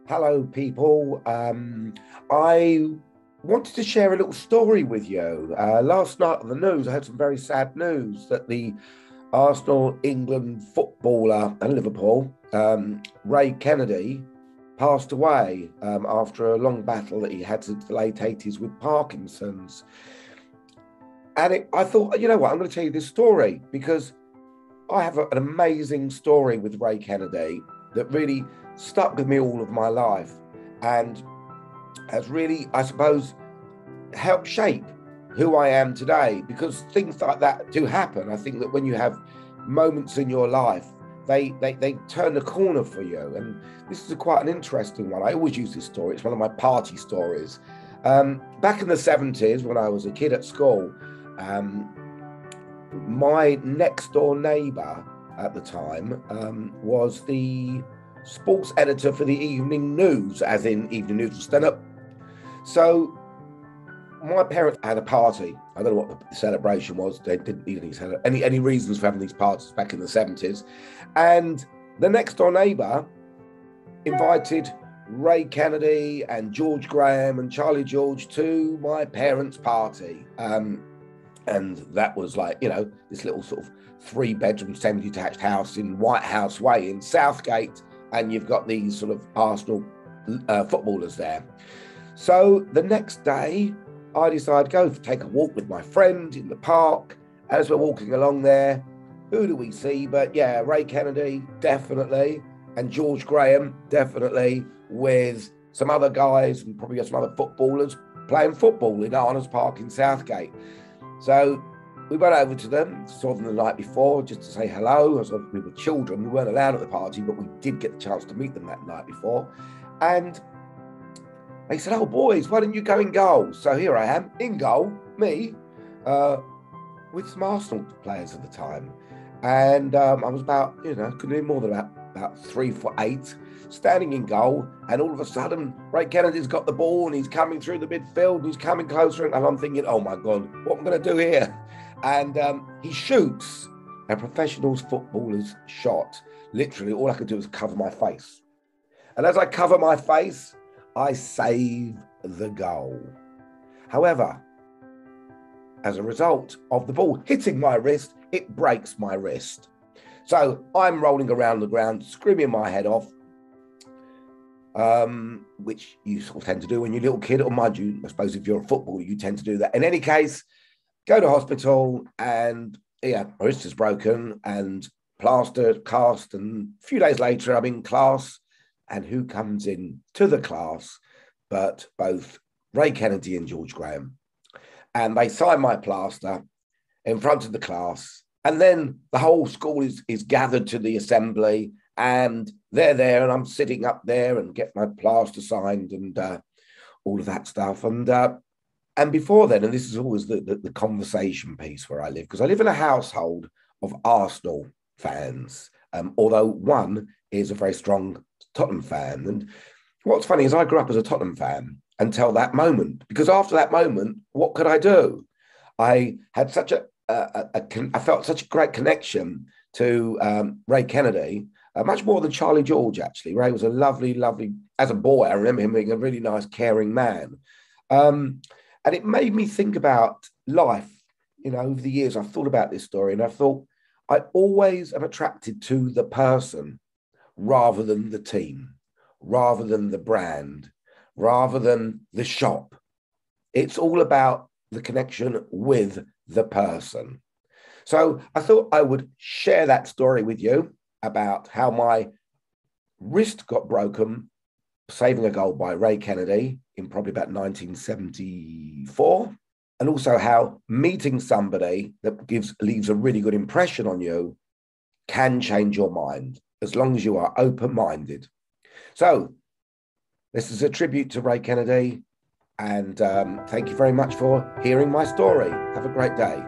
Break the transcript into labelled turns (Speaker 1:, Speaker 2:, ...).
Speaker 1: Hello, people. I wanted to share a little story with you. Last night on the news, I had some very sad news that the Arsenal England footballer and Liverpool, Ray Kennedy, passed away after a long battle that he had since the late 80s with Parkinson's. And I thought, you know what, I'm going to tell you this story because I have an amazing story with Ray Kennedy that really stuck with me all of my life and has really, I suppose, helped shape who I am today, because things like that do happen. I think that when you have moments in your life, they turn the corner for you. And this is quite an interesting one. I always use this story. It's one of my party stories. Back in the 70s, when I was a kid at school, my next door neighbour at the time was the sports editor for the evening news, as in evening news was stand up. So my parents had a party. I don't know what the celebration was. They didn't need any reasons for having these parties back in the 70s. And the next door neighbour invited Ray Kennedy and George Graham and Charlie George to my parents' party. And that was like, this little sort of 3-bedroom, semi-detached house in White House Way in Southgate. And you've got these sort of Arsenal footballers there. So the next day, I decided to go take a walk with my friend in the park. As we're walking along there, who do we see? But yeah, Ray Kennedy, definitely. And George Graham, definitely, with some other guys and probably some other footballers playing football in Arnold's Park in Southgate. So we went over to them, saw them the night before, just to say hello. As we were children, we weren't allowed at the party, but we did get the chance to meet them that night before. And they said, "Oh, boys, why don't you go in goal?" So here I am, in goal, me, with some Arsenal players at the time. And I was about, couldn't be more than about 3'8", standing in goal. And all of a sudden, Ray Kennedy's got the ball and he's coming through the midfield and he's coming closer. And I'm thinking, oh my God, what am I going to do here? And he shoots a professional footballer's shot. Literally, all I could do was cover my face. And as I cover my face, I save the goal. However, as a result of the ball hitting my wrist, it breaks my wrist. So I'm rolling around the ground, screaming my head off, which you sort of tend to do when you're a little kid, or mind you, I suppose if you're a footballer, you tend to do that. In any case, go to hospital and my wrist is broken and plastered, cast, and a few days later I'm in class. And who comes in to the class but both Ray Kennedy and George Graham. And they sign my plaster in front of the class. And then the whole school is gathered to the assembly and they're there and I'm sitting up there and get my plaster signed and all of that stuff. And before then, and this is always the conversation piece where I live, because I live in a household of Arsenal fans, although one is a very strong Tottenham fan. And what's funny is I grew up as a Tottenham fan until that moment, because after that moment, what could I do? I had I felt such a great connection to Ray Kennedy, much more than Charlie George, actually. Ray was a lovely, as a boy, I remember him being a really nice, caring man. And it made me think about life. Over the years, I've thought about this story and I thought I always am attracted to the person rather than the team, rather than the brand, rather than the shop. It's all about the connection with the person. So I thought I would share that story with you about how my wrist got broken, saving a goal by Ray Kennedy in probably about 1974. And also how meeting somebody that leaves a really good impression on you can change your mind, as long as you are open-minded. So this is a tribute to Ray Kennedy. And thank you very much for hearing my story. Have a great day.